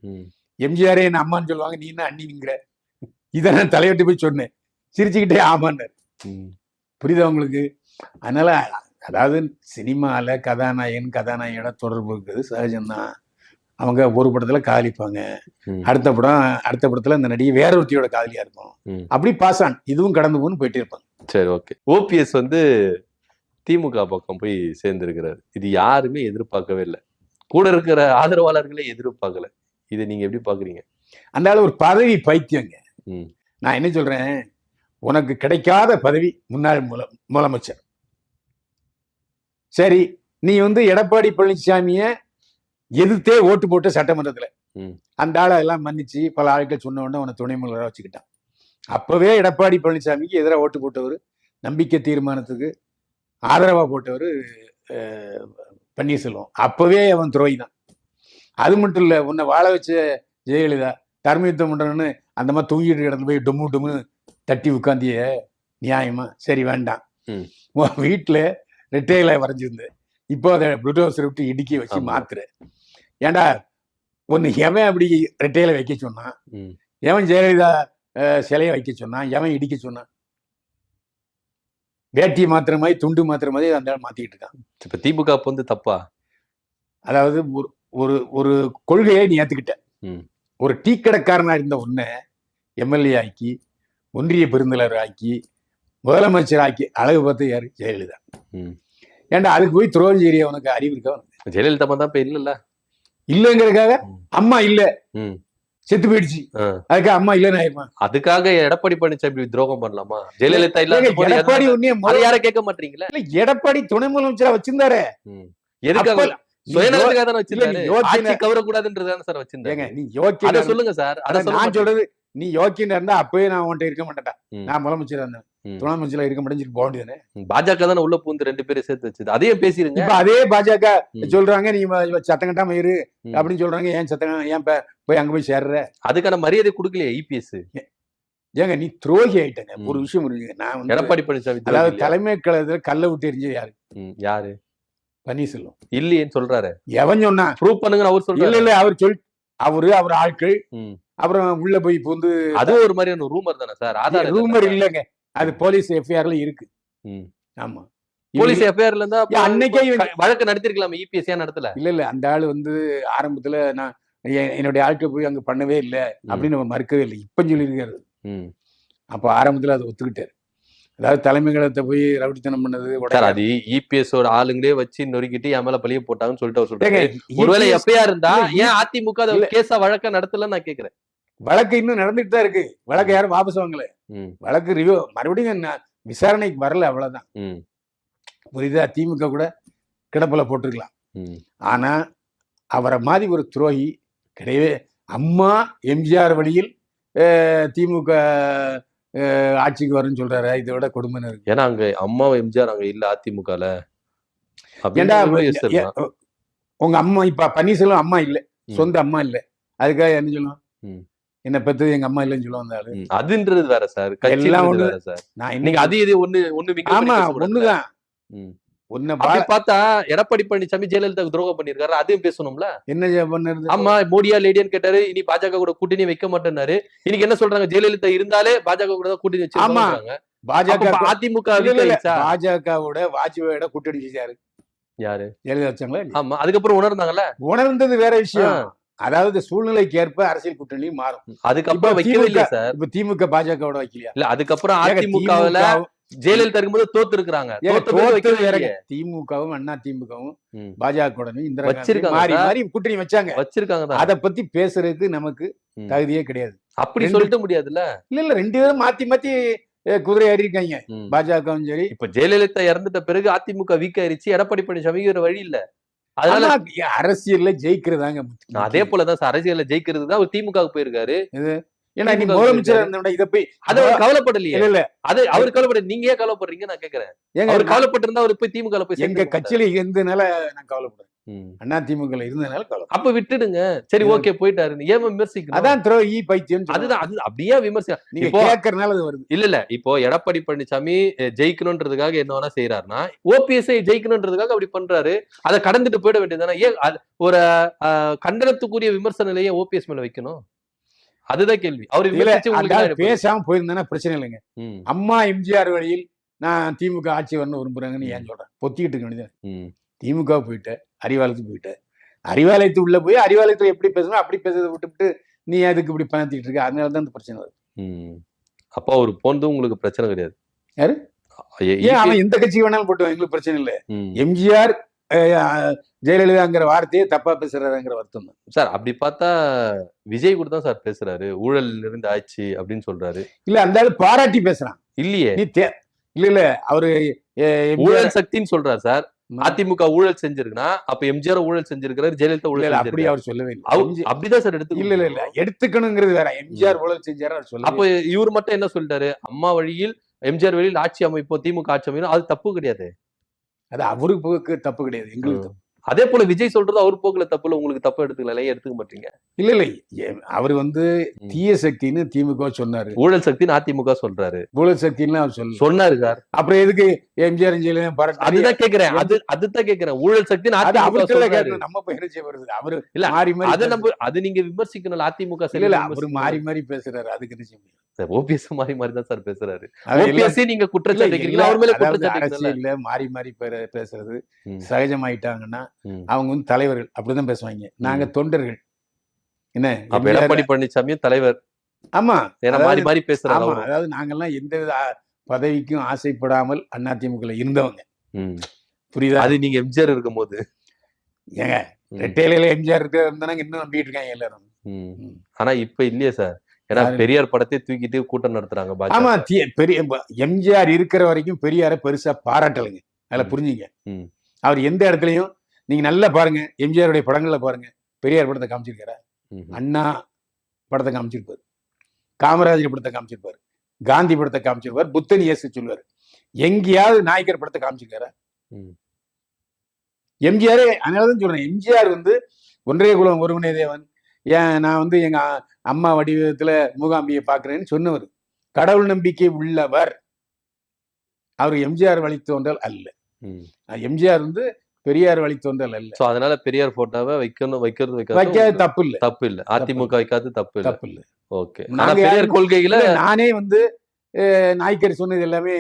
Speaker 2: ம்.
Speaker 1: எம்ஜிஆரே என்ன அம்மான்னு சொல்லுவாங்க, நீ என்ன அண்ணிங்கிற? இதை நான் தலையிட்டு போய் சொன்னேன், சிரிச்சுக்கிட்டே ஆமான்னாரு.
Speaker 2: ம்.
Speaker 1: புரியுதா உங்களுக்கு? அதனால அதாவது சினிமால கதாநாயகனோட தொடர்பு இருக்கிறது சகஜம்தான். அவங்க ஒரு படத்துல காதலிப்பாங்க,
Speaker 2: ம்.
Speaker 1: அடுத்த படத்துல இந்த நடிகை வேற ஒருத்தியோட காதலியா இருக்கும்.
Speaker 2: ம்.
Speaker 1: அப்படி பாஸ் ஆன் இதுவும் கடந்து போன்னு போயிட்டே இருப்பாங்க.
Speaker 2: சரி, ஓகே. ஓபிஎஸ் வந்து திமுக பக்கம் போய் சேர்ந்திருக்கிறாரு. இது யாருமே எதிர்பார்க்கவே இல்லை. கூட இருக்கிற ஆதரவாளர்களே எதிர்பார்க்கல. இதை நீங்க எப்படி பாக்குறீங்க?
Speaker 1: அந்த ஆளு ஒரு பதவி பைத்தியங்க.
Speaker 2: ம்.
Speaker 1: நான் என்ன சொல்றேன், உனக்கு கிடைக்காத பதவி முன்னாள் முதலமைச்சர். சரி, நீ வந்து எடப்பாடி பழனிசாமிய எதிர்த்தே ஓட்டு போட்டு சட்டமன்றத்துல
Speaker 2: ம்.
Speaker 1: அந்த ஆளை எல்லாம் மன்னிச்சு பல ஆட்கள் சொன்ன உடனே உன துணை முதல்வராக வச்சுக்கிட்டான். அப்பவே எடப்பாடி பழனிசாமிக்கு எதிராக ஓட்டு போட்டவர், நம்பிக்கை தீர்மானத்துக்கு ஆதரவா போட்டவர் பன்னீர்செல்வம். அப்பவே அவன் துரோகி தான். அது மட்டும் இல்ல, உன்னை வாழ வச்ச ஜெயலலிதா தர்மயுத்தம் பண்றன்னு அந்த மாதிரி தூங்கிட்டு இடத்துல போய் டும்மு தட்டி உட்காந்திய நியாயமா? சரி வேண்டாம்.
Speaker 2: ம்.
Speaker 1: உன் வீட்டுல ரெட்டையில வரைஞ்சிருந்த, இப்போ அதை புளுடோசர் விட்டு இடுக்கி வச்சு
Speaker 2: ஆமா.
Speaker 1: மாத்துற. ஏன்டா ஒன்னு எவன் அப்படி ரெட்டையில வைக்க சொன்னான்?
Speaker 2: ம்.
Speaker 1: எவன் ஜெயலலிதா சிலையை வைக்க சொன்னான்? எவன் இடிக்க சொன்னான்? வேட்டி மாத்திர மாதிரி துண்டு மாத்திர மாதிரி அந்த ஆள் மாத்திக்கிட்டு இருக்கான்.
Speaker 2: இப்ப திமுக அப்ப வந்து தப்பா?
Speaker 1: அதாவது ஒரு ஒரு கொள்கையை நீ ஏத்துக்கிட்ட.
Speaker 2: ம்.
Speaker 1: ஒரு டீ கடைக்காரனா இருந்த உன்னை எம்எல்ஏ ஆக்கி, ஒன்றிய பெருந்தலைவர் ஆக்கி, முதலமைச்சர் ஆக்கி அழகு பார்த்து யாரு? ஜெயலலிதா.
Speaker 2: ம்.
Speaker 1: ஏன்டா அதுக்கு போய் துரோகம் செய்ய உனக்கு அறிவு இருக்கா?
Speaker 2: ஜெயலலிதா தான் இப்ப இல்லல்ல.
Speaker 1: இல்லைங்கிறதுக்காக அம்மா இல்ல,
Speaker 2: ம்.
Speaker 1: செத்து போயிடுச்சு,
Speaker 2: ஆ.
Speaker 1: அதுக்கு அம்மா இல்லைன்னு ஆயிருமா?
Speaker 2: அதுக்காக எடப்பாடி பழனிசாமி துரோகம் பண்ணலாமா? ஜெயலலிதா இல்லாத போது
Speaker 1: எடப்பாடி
Speaker 2: எதனால?
Speaker 1: உன்னைய
Speaker 2: அதை யாரும் கேட்க மாட்டீங்களா?
Speaker 1: இல்ல, எடப்பாடி துணை முதலமைச்சரா வச்சிருந்தாரு.
Speaker 2: ம். எதுக்காக?
Speaker 1: அப்ப
Speaker 2: சுயநலத்துக்காக தானே
Speaker 1: இல்ல,
Speaker 2: வச்சிருந்தாரு.
Speaker 1: நீ யோக்கியன-
Speaker 2: ஆட்சி கவரக்கூடாதுன்றதுதானே சார் வச்சிருந்தாரு.
Speaker 1: ஏங்க நீ
Speaker 2: அத
Speaker 1: யோக்கியனா
Speaker 2: சொல்லுங்க சார். அத
Speaker 1: அதான்
Speaker 2: சொல்ல
Speaker 1: நான்
Speaker 2: மாட்டீங்க.
Speaker 1: சொல்றது, நீ யோக்கியனா இருந்தா அப்பவே நான் உன்கிட்ட இருக்க மாட்டேன்டா.
Speaker 2: ம்.
Speaker 1: நான் முதலமைச்சரா இருந்தேன்,
Speaker 2: ம்.
Speaker 1: துணை அமைச்சரா இருக்க மாட்டேன்னு போக வேண்டியதானே.
Speaker 2: பாஜக தானே உள்ள பூந்து 2 பேரை சேர்த்து வச்சது. அதையும் பேசிருங்க.
Speaker 1: இப்ப அதே பாஜக
Speaker 2: ம்.
Speaker 1: சொல்றாங்க நீ சத்தம் கட்டாம இரு
Speaker 2: ம்.
Speaker 1: அப்படின்னு சொல்றாங்க. ஏன் சத்தம், ஏன் போய் அங்க போய் சேர்ற?
Speaker 2: அதுக்கான மரியாதை கொடுக்கலையே இபிஎஸ்.
Speaker 1: ஏங்க நீ துரோகி ஆயிட்டங்க.
Speaker 2: ம்.
Speaker 1: ஒரு விஷயம் புரிஞ்சுங்க, நான் வந்து
Speaker 2: எடப்பாடி பழனிசாமி துரோகி
Speaker 1: அதாவது
Speaker 2: இல்லையா?
Speaker 1: தலைமை கழகத்துல கல்ல விட்டு எரிஞ்சது யாரு?
Speaker 2: யாரு?
Speaker 1: பன்னீர்செல்வம்.
Speaker 2: இல்லையேன்னு சொல்றாரு.
Speaker 1: எவன் சொன்னா?
Speaker 2: ப்ரூவ் பண்ணுங்கன்னு அவர்
Speaker 1: இல்ல
Speaker 2: சொல்றாரு.
Speaker 1: இல்ல, அவர் ஆட்கள்
Speaker 2: ம்.
Speaker 1: அப்புறம் உள்ள போய் பூந்து
Speaker 2: அது ஒரு மாதிரியான ரூமர் தானே சார். ஆதாரம்
Speaker 1: ரூமர் இல்லங்க. அது போலீஸ் எஃப்ஐஆர்ல இருக்கு.
Speaker 2: ம்.
Speaker 1: ஆமா.
Speaker 2: போலீஸ் எஃப்ஐஆர்ல இருந்தா
Speaker 1: அன்னைக்கே
Speaker 2: வழக்கு நடத்திருக்கலாம், இபிஎஸ் ஏன் நடத்தல?
Speaker 1: இல்ல அந்த ஆளு வந்து ஆரம்பத்துல நான் என்னுடைய ஆட்கள் போய் அங்க பண்ணவே இல்லை அப்படின்னு நம்ம மறுக்கவே இல்லை. இப்ப சொல்லியிருக்காரு. அப்ப ஆரம்பத்துல அதை ஒத்துக்கிட்டாரு. அதாவது தலைமைகளத்தை போய் ரவுடித்தனம் பண்ணது.
Speaker 2: அது இபிஎஸ் ஓட ஆளுங்களே வச்சு நொறுக்கிட்டு என் மேல பழிய போட்டாங்கன்னு சொல்லிட்டு அவர் சொல்றாரு. ஒருவேளை எஃப்ஐஆர் இருந்தா ஏன் அதிமுக கேஸா வழக்க நடத்தல நான் கேக்குறேன்.
Speaker 1: வழக்கு இன்னும் நடந்துட்டு தான் இருக்கு. வழக்கு யாரும் வாபஸ் வாங்கல. வழக்கு ரிவ்யூ மறுபடியும் விசாரணைக்கு வரல, அவ்வளவுதான். புரியுதா? திமுக கூட கிடப்பில போட்டிருக்கலாம். ஆனா அவரை மாதிரி ஒரு துரோகி கிடையவே. அம்மா எம்ஜிஆர் வழியில் திமுக ஆட்சிக்கு வரும்னு சொல்றாரு. இதை விட கொடுமை இருக்கு.
Speaker 2: ஏன்னா அங்க அம்மா எம்ஜிஆர் அங்க இல்ல அதிமுகல.
Speaker 1: உங்க அம்மா இப்ப பன்னீர்செல்வம் அம்மா இல்ல, சொந்த அம்மா இல்ல, அதுக்காக என்ன சொல்லுவோம்? என்ன பத்தி எங்க அம்மா இல்லைன்னு சொல்லுவாங்க.
Speaker 2: அதுன்றது வேற சார், எல்லாம் ஒண்ணு வேற சார். நீங்க அது இது ஒண்ணு
Speaker 1: ஆமா ஒண்ணுதான்.
Speaker 2: பார்த்தா எடப்பாடி பழனிசாமி ஜெயலலிதாவுக்கு துரோகம் பண்ணிருக்காரு, அதையும் பேசணும்ல.
Speaker 1: என்ன பண்ணது?
Speaker 2: ஆமா, மோடியா லேடியான்னு கேட்டாரு. இனி பாஜக கூட கூட்டணி வைக்க மாட்டேன்னாரு. இன்னைக்கு என்ன சொல்றாங்க? ஜெயலலிதா இருந்தாலே பாஜக கூட கூட்டணி வச்சு.
Speaker 1: பாஜக
Speaker 2: அதிமுக
Speaker 1: பாஜகவோட வாஜ்பாயோட கூட்டணி செஞ்சாரு. யாரு? ஜெயலலிதா வச்சாங்களா?
Speaker 2: ஆமா, அதுக்கப்புறம் உணர்ந்தாங்கல்ல.
Speaker 1: உணர்ந்தது வேற விஷயம். அதாவது சூழ்நிலைக்கு ஏற்ப அரசியல் கூட்டணி மாறும்.
Speaker 2: அதுக்கப்புறம் வைக்கவே இல்லையா சார்?
Speaker 1: இப்ப திமுக பாஜகவோட வைக்கலையா?
Speaker 2: இல்ல, அதுக்கப்புறம் அதிமுகவுல ஜெயலலிதா இருக்கும்போது தோத்து இருக்கிறாங்க.
Speaker 1: திமுகவும் அண்ணா திமுகவும் பாஜக கூட்டணி வச்சாங்க. அத பத்தி பேசுறதுக்கு நமக்கு தகுதியே கிடையாது.
Speaker 2: அப்படி சொல்லிட்டு முடியாதுல்ல.
Speaker 1: இல்ல ரெண்டு பேரும் மாத்தி மாத்தி குதிரை ஏறி இருக்காங்க. பாஜகவும் சரி.
Speaker 2: இப்ப ஜெயலலிதா இறந்துட்ட பிறகு அதிமுக வீக் ஆயிருச்சு. எடப்பாடி பழனிசாமி வேற வழி இல்ல. அதனால
Speaker 1: அரசியல்ல ஜெயிக்கிறதாங்க.
Speaker 2: அதே போலதான் சார், அரசியல்ல ஜெயிக்கிறது தான் திமுக போயிருக்காரு.
Speaker 1: ஏன்னா நீ முதலமைச்சர் இதை போய்
Speaker 2: அது அவர் கவலைப்படலையே. இல்ல அது அவர் கவலைப்பட, நீங்க ஏன் கவலைப்படுறீங்க நான் கேக்குறேன். அவர் கவலைப்பட்டு இருந்தா அவர் போய் திமுக போய்
Speaker 1: எங்க கட்சியில இருந்ததுனால நான் கவலைப்படுறேன். அண்ணா திமுக இருந்ததுனால கவலை.
Speaker 2: அப்ப விட்டுடுங்க. சரி, ஓகே, போயிட்டாரு. ஏன் விமர்சிக்கணும்?
Speaker 1: அதான் துரோகி பைத்தியம்.
Speaker 2: அதுதான், அது அப்படியே விமர்சனம்
Speaker 1: நீங்க கேட்கறதுனால அது வருது.
Speaker 2: இல்ல இப்போ எடப்பாடி பழனிசாமி ஜெயிக்கணும்ன்றதுக்காக என்ன வேணா செய்யறாருன்னா, ஓபிஎஸ் ஜெயிக்கணும்ன்றதுக்காக அப்படி பண்றாரு. அதை கடந்துட்டு போயிட வேண்டியதுதானே. ஏன் ஒரு கண்டனத்துக்குரிய விமர்சன நிலையை ஓபிஎஸ் மேல வைக்கணும்? அதுதான் கேள்வி. அவர்
Speaker 1: பேசாம போயிருந்தா பிரச்சனை இல்லைங்க. அம்மா எம்ஜிஆர் வழியில் நான் திமுக ஆட்சி வரணும் விரும்புறாங்கன்னு ஏன் சொல்றேன்? பொத்திக்கிட்டு இருக்க வேண்டியது. திமுக போயிட்ட, அறிவாலயத்துக்கு போயிட்ட, அறிவாலயத்து உள்ள போய் அறிவாலயத்துல எப்படி பேசணும் அப்படி பேசுறதை விட்டுவிட்டு நீ அதுக்கு இப்படி பணத்திட்டு இருக்க. அதனாலதான் இந்த பிரச்சனை வருது.
Speaker 2: அப்ப அவர் போனது உங்களுக்கு பிரச்சனை கிடையாது.
Speaker 1: யாரு? ஏன் அவன் எந்த கட்சிக்கு வேணாலும் போட்டு எங்களுக்கு பிரச்சனை இல்லை. எம்ஜிஆர் ஜெயலலிதாங்கிற வார்த்தையே தப்பா பேசுறாருங்கிற வருத்தம் தான்
Speaker 2: சார். அப்படி பார்த்தா விஜய் கூட தான் சார் பேசுறாரு, ஊழல் நிறைந்த ஆட்சி அப்படின்னு சொல்றாரு.
Speaker 1: இல்ல அந்த ஆளு பாராட்டி பேசுறான்.
Speaker 2: இல்லையே,
Speaker 1: இல்ல அவரு
Speaker 2: ஊழல் சக்தின்னு சொல்றாரு சார். அதிமுக ஊழல் செஞ்சிருக்குன்னா அப்ப எம்ஜிஆர் ஊழல் செஞ்சிருக்கிறாரு, ஜெயலலிதா ஊழல்.
Speaker 1: அப்படி அவர் சொல்லவே இல்லை.
Speaker 2: அப்படிதான் சார் எடுத்து.
Speaker 1: இல்ல எடுத்துக்கணுங்கிறது வேற. எம்ஜிஆர் ஊழல் செஞ்சாரு அவர் சொல்ல.
Speaker 2: அப்ப இவர் மட்டும் என்ன சொல்லிட்டாரு? அம்மா வழியில் எம்ஜிஆர் வழியில் ஆட்சி அமைப்போம், திமுக ஆட்சி அமையும். அது தப்பு கிடையாது.
Speaker 1: அது அவருக்கு தப்பு கிடையாது, எங்களுக்கு தப்பு.
Speaker 2: அதே போல விஜய் சொல்றது அவர் போக்குல தப்பு இல்ல, உங்களுக்கு தப்பு எடுத்துக்கல, எடுத்துக்க மாட்டீங்க.
Speaker 1: இல்ல அவர் தீய சக்தின்னு திமுக சொன்னாரு,
Speaker 2: ஊழல் சக்தின்னு அதிமுக சொல்றாரு.
Speaker 1: ஊழல் சக்தின்னு அவர்
Speaker 2: சொன்னாரு சார்.
Speaker 1: அப்புறம் எதுக்கு எம்ஜிஆர்
Speaker 2: அதுதான் கேக்குறேன். அதுதான் கேக்குறேன். ஊழல் சக்தின்னு
Speaker 1: நம்ம பயிற்சி வருது. அவரு
Speaker 2: இல்ல அதை நம்ம அது நீங்க விமர்சிக்கணும். அதிமுக
Speaker 1: அவரு மாறி மாறி பேசுறாரு. அதுக்கு என்ன செய்ய?
Speaker 2: ஓபிஎஸ் மாறி மாறி தான் சார் பேசுறாரு. ஓபிஎஸ் நீங்க குற்றச்சாட்டு அவர் மேல குற்றச்சாட்டு இல்ல.
Speaker 1: மாறி மாறி பேசுறது சகஜமாயிட்டாங்கன்னா அவங்க தலைவர்கள் அப்படிதான் பேசுவாங்க. நாங்க தொண்டர்கள். என்ன
Speaker 2: எடப்பாடி பழனிசாமியும் தலைவர்.
Speaker 1: ஆமா,
Speaker 2: ஏன்னா மாறி மாறி பேசுறாங்க.
Speaker 1: அதாவது நாங்கெல்லாம் எந்த பதவிக்கும் ஆசைப்படாமல் அதிமுக இருந்தவங்க. புரியுதா?
Speaker 2: அது நீங்க எம்ஜிஆர் இருக்கும் போது
Speaker 1: ஏங்க ரெட்டையில எம்ஜிஆர் இருந்தாங்க, இன்னும் நம்பிட்டு இருக்காங்க எல்லாரும்.
Speaker 2: ஆனா இப்ப இல்லையே சார். ஏன்னா பெரியார் படத்தை தூக்கிட்டு கூட்டம் நடத்துறாங்க.
Speaker 1: ஆமா, பெரிய எம்ஜிஆர் இருக்கிற வரைக்கும் பெரியாரை பெருசா பாராட்டலைங்க. அதில் புரிஞ்சுங்க. அவர் எந்த இடத்துலையும் நீங்க நல்லா பாருங்க, எம்ஜிஆருடைய படங்கள்ல பாருங்க, பெரியார் படத்தை காமிச்சிருக்காரு, அண்ணா படத்தை காமிச்சிருப்பாரு, காமராஜர் படத்தை காமிச்சிருப்பாரு, காந்தி படத்தை காமிச்சிருப்பாரு, புத்தன் இயேசு சொல்லுவாரு. எங்கேயாவது நாயக்கர் படத்தை காமிச்சிருக்காரா? எம்ஜிஆரே. அதனாலதான் சொல்றேன், எம்ஜிஆர் ஒன்றே குலம் ஒருவனே தேவன், நான் எங்க அம்மா வடிவத்துல மூகாம்பியை பாக்குறேன்னு சொன்னவர். கடவுள் நம்பிக்கை உள்ளவர். அவர் எம்ஜிஆர் வழித்தோன்றல் அல்ல. எம்ஜிஆர் பெரியார் வழித்தோன்றல் அல்ல.
Speaker 2: அதனால பெரியார் போட்டோவை
Speaker 1: வைக்காது தப்பு இல்ல.
Speaker 2: தப்பு இல்ல. அதிமுக வைக்காது தப்பு இல்ல.
Speaker 1: தப்பு இல்ல.
Speaker 2: ஓகே. பெரியார் கொள்கையில
Speaker 1: நானே நாய்க்கர் சொன்னது எல்லாமே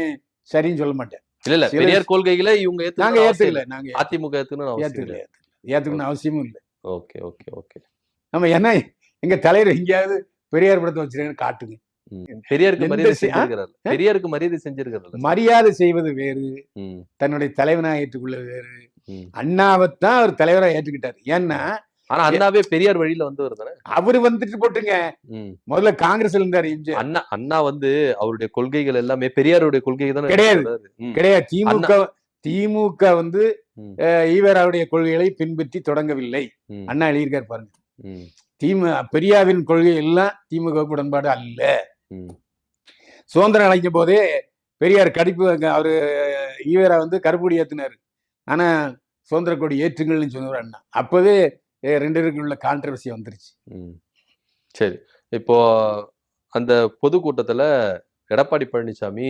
Speaker 1: சரின்னு சொல்ல மாட்டேன்.
Speaker 2: இல்ல
Speaker 1: சில
Speaker 2: பெரியார் கொள்கைகளை இவங்க
Speaker 1: நாங்க
Speaker 2: ஏத்துக்கல,
Speaker 1: ஏத்துக்கல, நாங்க
Speaker 2: அதிமுக ஏத்துக்கணும்னு அவசியம்
Speaker 1: ஏத்துக்கல,
Speaker 2: இல்லை.
Speaker 1: ஏத்துக்கணும் அவசியமும் இல்லை.
Speaker 2: Okay okay okay.
Speaker 1: நம்ம என்ன எங்க தலைவர் எங்கேயாவது பெரியார் படத்தை வச்சிருக்கேன்னு காட்டுங்க.
Speaker 2: பெரியாருக்கு
Speaker 1: எந்த
Speaker 2: மரியாதை
Speaker 1: சி- ஆ?
Speaker 2: செஞ்சிருக்கிறாரு, பெரியாருக்கு மரியாதை செஞ்சிருக்கிறாரு.
Speaker 1: மரியாதை செய்வது வேறு,
Speaker 2: ம்,
Speaker 1: தன்னுடைய தலைவனா ஏற்றுக்கொள்வது வேறு.
Speaker 2: ம்.
Speaker 1: அண்ணாவைத்தான் அவர் தலைவரா ஏற்றுக்கிட்டாரு. ஏன்னா
Speaker 2: ஆனா அண்ணாவே பெரியார் வழியில வந்தவர் தானே.
Speaker 1: அவரு வந்துட்டு போட்டுங்க,
Speaker 2: ம்.
Speaker 1: முதல்ல காங்கிரஸ்ல இருந்தாரு எம்ஜிஆர்.
Speaker 2: அண்ணா வந்து அவருடைய கொள்கைகள் எல்லாமே பெரியாருடைய கொள்கை தானே
Speaker 1: கிடையாது.
Speaker 2: எடுத்துட்டு வர்றாரு. ம்,
Speaker 1: கிடையாது. திமுக வந்து
Speaker 2: ம்,
Speaker 1: ஈவேராவுடைய கொள்கைகளை பின்பற்றி தொடங்கவில்லை.
Speaker 2: ம்,
Speaker 1: அண்ணா எழுதியிருக்காரு பாருங்க.
Speaker 2: ம்,
Speaker 1: பெரியாவின் கொள்கை எல்லாம் திமுக உடன்பாடு அல்ல.
Speaker 2: ம்.
Speaker 1: சுதந்திரம் அடைஞ்ச போதே பெரியார் கடிப்பு, அவரு ஈவேரா வந்து கருப்புடி ஏத்தினாரு. ஆனா சுதந்திர கொடி ஏற்றுங்கள்னு சொன்னவர் அண்ணா. அப்பவே ரெண்டு பேருக்கு உள்ள கான்ட்ரவர்சி வந்துருச்சு.
Speaker 2: ம். சரி, இப்போ அந்த பொதுக்கூட்டத்துல எடப்பாடி பழனிசாமி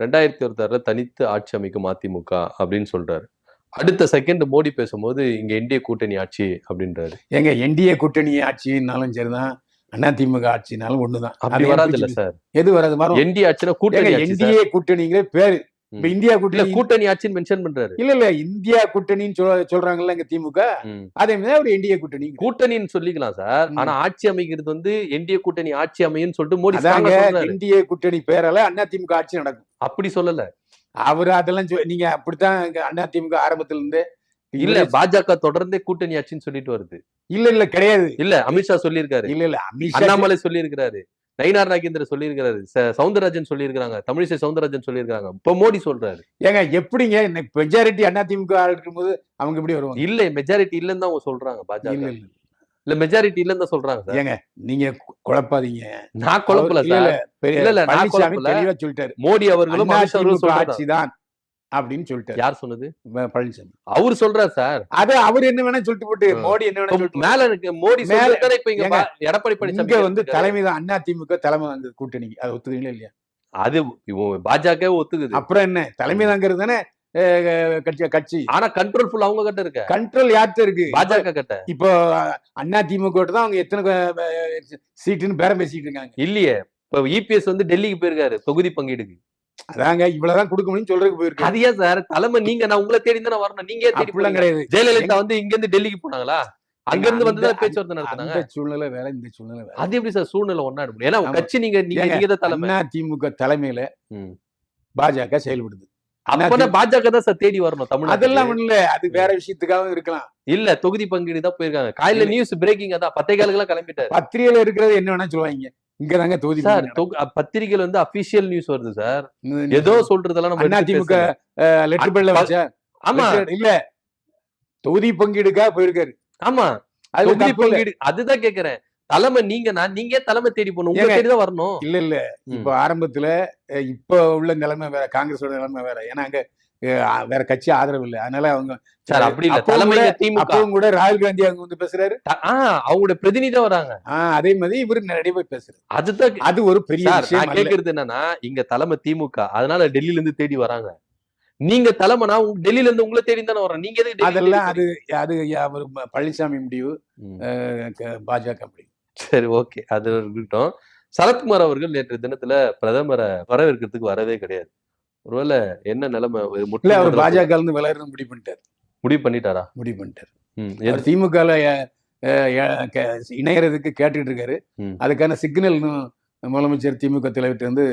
Speaker 2: 2026 தனித்து ஆட்சி அமைக்கும் அதிமுக அப்படின்னு சொல்றாரு. அடுத்த செகண்ட் மோடி பேசும்போது இங்க என்டிஏ கூட்டணி ஆட்சி அப்படின்றாரு.
Speaker 1: எங்க என்டிஏ கூட்டணி ஆட்சினாலும் சரிதான், அதிமுக ஆட்சினாலும் ஒண்ணுதான்.
Speaker 2: அப்படி வராது இல்ல சார்.
Speaker 1: எது வராது? வரும்.
Speaker 2: என்டிஏ ஆட்சினா கூட்டணி ஆட்சி சார்.
Speaker 1: என்டிஏ கூட்டணிங்கிற பேரு. இப்ப இந்தியா
Speaker 2: இல்ல
Speaker 1: கூட்டணி
Speaker 2: கூட்டணி ஆட்சின்னு மென்ஷன் பண்றாரு.
Speaker 1: இல்ல இந்தியா கூட்டணின்னு சொல்றாங்கல்ல இங்க திமுக.
Speaker 2: ம்.
Speaker 1: அதே மாதிரி ஒரு என்டிஏ கூட்டணி.
Speaker 2: கூட்டணின்னு சொல்லிக்கலாம் சார்.
Speaker 1: ம்.
Speaker 2: ஆனா ஆட்சி அமைக்கிறது வந்து என்டிஏ கூட்டணி ஆட்சி அமையும் சொல்லிட்டு மோடி
Speaker 1: அதாங்க
Speaker 2: strong ஆ சொல்றாரு.
Speaker 1: என்டிஏ கூட்டணி பேரால அதிமுக ஆட்சி நடக்கும்.
Speaker 2: அப்படி சொல்லல.
Speaker 1: அவரு அதெல்லாம் நீங்க அப்படித்தான் அதிமுக ஆரம்பத்துல இருந்து
Speaker 2: இல்ல பாஜக தொடர்ந்தே கூட்டணி ஆட்சின்னு சொல்லிட்டு வருது.
Speaker 1: இல்ல கிடையாது.
Speaker 2: இல்ல அமித்ஷா சொல்லியிருக்காரு,
Speaker 1: இல்ல அமித்ஷா
Speaker 2: அண்ணாமலை சொல்லியிருக்கிறாரு, நயினார் நாகேந்திரன் சொல்லியிருக்கிறாரு, சவுந்தரராஜன் சொல்லியிருக்காங்க, தமிழிசை சவுந்தரராஜன் சொல்லியிருக்காங்க. இப்ப மோடி சொல்றாரு.
Speaker 1: ஏங்க எப்படிங்க மெஜாரிட்டி அதிமுக இருக்கும்போது அவங்க எப்படி வருவாங்க?
Speaker 2: இல்ல மெஜாரிட்டி இல்லன்னு தான் அவங்க சொல்றாங்க பாஜக.
Speaker 1: இல்ல
Speaker 2: இல்ல மெஜாரிட்டி இல்லன்னு தான் சொல்றாங்க சார்.
Speaker 1: ஏங்க நீங்க குழப்பாதீங்க.
Speaker 2: நான் குழப்பல
Speaker 1: இல்ல
Speaker 2: சார். இல்ல நான்
Speaker 1: பழனிசாமி
Speaker 2: குழப்பல.
Speaker 1: தெளிவா சொல்லிட்டாரு,
Speaker 2: மோடி அவர்களும் அமித்ஷா அவர்களும்
Speaker 1: அதிமுக
Speaker 2: சொல்றாங்க.
Speaker 1: ஆட்சிதான் அப்படின்னு சொல்லிட்டாரு.
Speaker 2: யார் சொன்னது?
Speaker 1: பழனிசாமி.
Speaker 2: அவரு சொல்றாரு சார்.
Speaker 1: அது அவர் என்ன வேணா சொல்லிட்டு போட்டு, மோடி என்ன வேணா சொல்லிட்டு
Speaker 2: மேல எனக்கு மோடி
Speaker 1: மேல-
Speaker 2: சொல்றதுதானே இப்ப இங்க
Speaker 1: ஏங்க,
Speaker 2: எடப்பாடி பழனிசாமி
Speaker 1: இங்க வந்து
Speaker 2: கேட்டிருக்காரு.
Speaker 1: தலைமைதான் அதிமுக தலைமை வந்து கூட்டணிக்கு. அதை ஒத்துக்கிறீங்களா இல்லையா?
Speaker 2: அது பாஜக ஒத்துக்குது.
Speaker 1: அப்புறம் என்ன தலைமைதாங்கிறது தானே கட்சி.
Speaker 2: ஆனா கண்ட்ரோல் ஃபுல் அவங்க கிட்ட இருக்க.
Speaker 1: கண்ட்ரோல் யார்கிட்ட இருக்கு?
Speaker 2: பாஜக கிட்ட
Speaker 1: இப்போ அதிமுக தான் அவங்க எத்தனை சீட்டுன்னு பேரம் பேசிட்டு இருக்காங்க.
Speaker 2: இல்லையே. இப்ப இபிஎஸ் வந்து டெல்லிக்கு போயிருக்காரு தொகுதி பங்கீடுக்கு.
Speaker 1: அதாங்க இவ்வளவுதான் கொடுக்க முடியும்னு சொல்றதுக்கு போயிருக்கு.
Speaker 2: அது ஏன் சார் தலைமை நீங்க, நான் உங்களை தேடி தானே வரணும், நீங்க ஏன் தேடி
Speaker 1: அப்படிலாம்
Speaker 2: போறீங்க?
Speaker 1: கிடையாது.
Speaker 2: ஜெயலலிதா வந்து இங்க இருந்து டெல்லிக்கு போனாங்களா? அங்க இருந்து வந்து பேச்சுவார்த்தை நடத்தினாங்க.
Speaker 1: அந்த சூழ்நிலை வேற, இந்த சூழ்நிலை வேற.
Speaker 2: அது எப்படி சார் சூழ்நிலை ஒண்ணா முடியும்? ஏன்னா
Speaker 1: ஆமா.
Speaker 2: கட்சி நீங்க தான் தலைமை.
Speaker 1: அதிமுக தலைமையில
Speaker 2: ம்.
Speaker 1: பாஜக செயல்படுது.
Speaker 2: அப்பனா பாஜக தான் சார் தேடி வரணும் தமிழ்நாட்டுல.
Speaker 1: அதெல்லாம் ஒண்ணு இல்ல, அது வேற விஷயத்துக்காகவும் இருக்கலாம்.
Speaker 2: இல்ல தொகுதி பங்கீடு தான் போயிருக்காங்க. காலையில நியூஸ் பிரேக்கிங் அதான், 10:15 கிளம்பிட்டாரு.
Speaker 1: பத்திரிகையில இருக்கிறது என்ன வேணா சொல்லுவாங்க. இங்கதாங்க தொகுதி
Speaker 2: சார் பத்திரிகையில வந்து அபிஷியல் நியூஸ் வருது சார். ஏதோ சொல்றதெல்லாம் நம்ம எடுத்து
Speaker 1: அதிமுக
Speaker 2: பேசல.
Speaker 1: லெட்டர் பேட்ல வச்சா
Speaker 2: ஆமா
Speaker 1: இல்ல தொகுதி பங்கீடுக்கா போயிருக்காரு.
Speaker 2: ஆமா
Speaker 1: அது
Speaker 2: தொகுதி
Speaker 1: தப்பு இல்ல.
Speaker 2: பங்கீடு அதுதான் கேக்குறேன். தலைமை நீங்க ஏன் தலைமை தேடி போகணும்? உங்க
Speaker 1: ஏங்க,
Speaker 2: தேடி தான் வரணும்.
Speaker 1: இல்ல இப்ப ஆரம்பத்துல இப்ப உள்ள நிலைமை வேற, காங்கிரஸோட நிலைமை வேற. ஏன்னா அங்க வேற கட்சி ஆதரவு இல்ல. அதனால அவங்க
Speaker 2: சார் அப்படி இல்ல.
Speaker 1: அப்பவும்
Speaker 2: தலைமை
Speaker 1: கூட-
Speaker 2: திமுக.
Speaker 1: அப்பவும் கூட ராகுல் காந்தி அங்க வந்து பேசுறாரு.
Speaker 2: அவங்களோட பிரதிநிதியா வராங்க.
Speaker 1: அதே மாதிரி இவரு நிறைய போய் பேசுறாரு.
Speaker 2: அதுதான்
Speaker 1: அது ஒரு பெரிய
Speaker 2: சார்
Speaker 1: விஷயம்
Speaker 2: நான்
Speaker 1: அல்ல.
Speaker 2: கேக்குறது என்னன்னா, இங்க தலைமை திமுக, அதனால டெல்லியில இருந்து தேடி வராங்க. நீங்க தலைமைனா டெல்லியில இருந்து உங்களை தேடி தானே வரோம். நீங்க எதுக்கு டெல்லியில
Speaker 1: அதெல்லாம்
Speaker 2: தேடி
Speaker 1: அது அவர் பழனிசாமி முடிவு,
Speaker 2: போறீங்க?
Speaker 1: பாஜக முடிவு.
Speaker 2: சரி ஓகே, அது இருக்கட்டும். சரத்குமார் அவர்கள் நேற்று தினத்துல பிரதமரை வரவேற்கிறதுக்கு வரவே கிடையாது. ஒருவேளை என்ன நிலைமை?
Speaker 1: இல்ல அவர் பாஜக இருந்து விளையாடுறது முடிவு பண்ணிட்டாரு.
Speaker 2: முடிவு பண்ணிட்டாரா?
Speaker 1: முடிவு பண்ணிட்டாரு.
Speaker 2: ம்,
Speaker 1: அவர் திமுக இணையறதுக்கு கேட்டுட்டு இருக்காரு.
Speaker 2: ம்.
Speaker 1: அதுக்கான சிக்னல் முதலமைச்சர் திமுக தலைவர்கிட்ட இருந்து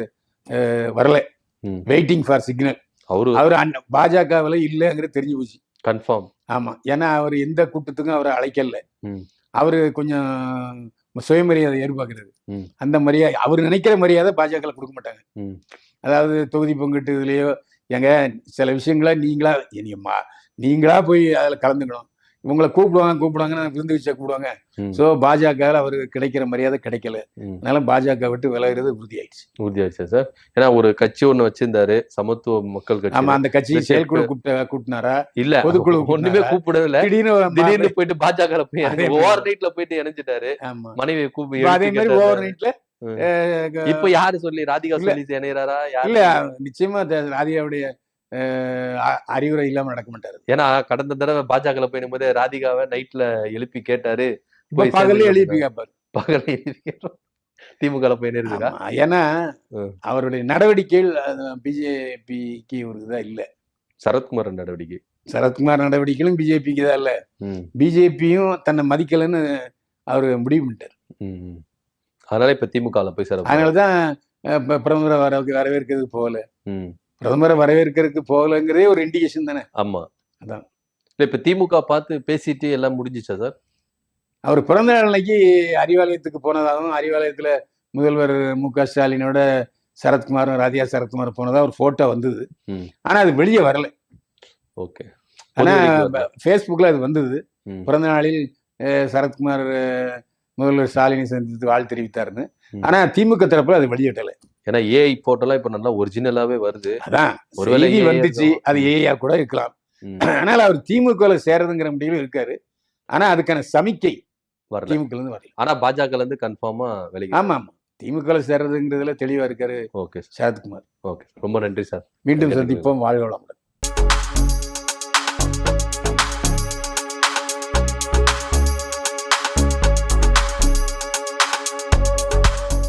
Speaker 1: வரல.
Speaker 2: ம்.
Speaker 1: Waiting for signal.
Speaker 2: அவரு
Speaker 1: அவர் பாஜகவில் இல்லைங்கிறது தெரிஞ்சு போச்சு.
Speaker 2: கன்ஃபார்ம்.
Speaker 1: ஆமா, ஏன்னா அவர் எந்த கூட்டத்துக்கும் அவரை அழைக்கல.
Speaker 2: ம்.
Speaker 1: அவரு கொஞ்சம் சுயமரியாதை எதிர்பார்க்கிறது.
Speaker 2: ம்.
Speaker 1: அந்த மரியாதை அவர் நினைக்கிற மரியாதை பாஜக கொடுக்க மாட்டாங்க.
Speaker 2: ம்.
Speaker 1: அதாவது தொகுதி பங்கிட்டு இதுலயோ எங்க சில விஷயங்கள நீங்களா போய் அதுல கலந்துக்கணும். இவங்களை கூப்பிடுவாங்கன்னு விருந்து வச்சா கூப்பிடுவாங்க.
Speaker 2: ம்.
Speaker 1: சோ பாஜக அவருக்கு கிடைக்கிற மரியாதை கிடைக்கல.
Speaker 2: ம்.
Speaker 1: அதனால பாஜக விட்டு விலகிறது உறுதியாயிடுச்சு.
Speaker 2: உறுதியாச்சு சார். ஏன்னா ஒரு கட்சி ஒண்ணு வச்சிருந்தாரு, சமத்துவ மக்கள் கட்சி.
Speaker 1: ஆமா, அந்த கட்சி செயற்குழு கூட்டினாரா?
Speaker 2: இல்ல
Speaker 1: பொதுக்குழு
Speaker 2: ஒண்ணுமே கூப்பிடவே இல்ல.
Speaker 1: திடீர்னு
Speaker 2: திடீர்னு போயிட்டு பாஜக போய்
Speaker 1: அதே
Speaker 2: ஓவர் நைட்ல போயிட்டு இணைஞ்சிட்டாரு.
Speaker 1: ஆமா,
Speaker 2: மனைவியை
Speaker 1: இப்ப அதே மாதிரி ஓவர் நைட்ல
Speaker 2: இப்ப யாரு சொல்லி ராதிகா சொல்லி இணையறாரா?
Speaker 1: இல்ல நிச்சயமா ராதிகாவுடைய அறிவுரை இல்லாம நடக்க மாட்டாரு.
Speaker 2: ஏன்னா கடந்த தடவை பாஜக போயிடும்போது ராதிகாவை நைட்ல எழுப்பி கேட்டாரு.
Speaker 1: இப்ப பகல்ல எழுப்பி கேட்பாரு.
Speaker 2: பகல்ல எழுப்பி கேட்டாரு. திமுக போய் இருக்குதா?
Speaker 1: ஆமா. ஏன்னா
Speaker 2: ம்.
Speaker 1: அவருடைய நடவடிக்கைகள் பிஜேபிக்கு ஒரு இதா இல்ல.
Speaker 2: சரத்குமார் நடவடிக்கை.
Speaker 1: சரத்குமார் நடவடிக்கைகளும் பிஜேபிக்கு தான் இல்ல.
Speaker 2: ம்.
Speaker 1: பிஜேபியும் தன்னை மதிக்கலன்னு அவரு முடிவு பண்ணிட்டார்.
Speaker 2: ம். அதனால இப்ப திமுகல போய் சேர போறாரு.
Speaker 1: அதனாலதான் பிரதமரை வரவேற்கிறதுக்கு போகல.
Speaker 2: ம்.
Speaker 1: பிரதமரை வரவேற்கிறதுக்கு போகலங்கிறதே ஒரு இண்டிகேஷன் தானே.
Speaker 2: ஆமா.
Speaker 1: அதான்.
Speaker 2: இல்ல இப்ப திமுக பார்த்து பேசிட்டு எல்லாம் முடிஞ்சிச்சா சார்?
Speaker 1: அவர் பிறந்த நாள் அன்னைக்கு அறிவாலயத்துக்கு போனதாகவும், அறிவாலயத்துல முதல்வர் மு.க. ஸ்டாலினோட சரத்குமாரும் ராதியா சரத்குமார் போனதா ஒரு போட்டோ வந்தது.
Speaker 2: ம்.
Speaker 1: ஆனா அது வெளியே வரல.
Speaker 2: ஓகே.
Speaker 1: ஆனா
Speaker 2: பொதுவெளிக்கு வரல.
Speaker 1: ஃபேஸ்புக்ல அது வந்தது.
Speaker 2: ம்.
Speaker 1: பிறந்த நாளில் சரத்குமார் முதல்வர் ஸ்டாலினை சந்தித்து வாழ்த்து தெரிவித்தாருன்னு.
Speaker 2: ம்.
Speaker 1: ஆனா திமுக தரப்புல அது வெளியிடல.
Speaker 2: ஏன்னா ஏஐ போட்டோலாம் இப்ப நல்லா ஒரிஜினலாவே வருது.
Speaker 1: அதான்
Speaker 2: ஒருவேளை
Speaker 1: செய்தி
Speaker 2: AI
Speaker 1: வந்துச்சு.
Speaker 2: இருக்கும்.
Speaker 1: அது ஏஐயா கூட இருக்கலாம்.
Speaker 2: ம்.
Speaker 1: ஆனால் அவர் திமுகவில் சேரதுங்கிற முடிவில் இருக்காரு. ஆனா அதுக்கான சமிக்கை
Speaker 2: வரல.
Speaker 1: திமுக இருந்து வரல.
Speaker 2: ஆனா பாஜக இருந்து கன்ஃபார்மா வெளியே.
Speaker 1: ஆமா ஆமா. திமுகவில் சேர்றதுங்கிறதுல தெளிவா இருக்காரு
Speaker 2: ஓகே சார்.
Speaker 1: சரத்குமார்.
Speaker 2: ஓகே. ரொம்ப நன்றி சார்.
Speaker 1: மீண்டும் சந்திப்போம். வாழ்க வளமுடன்.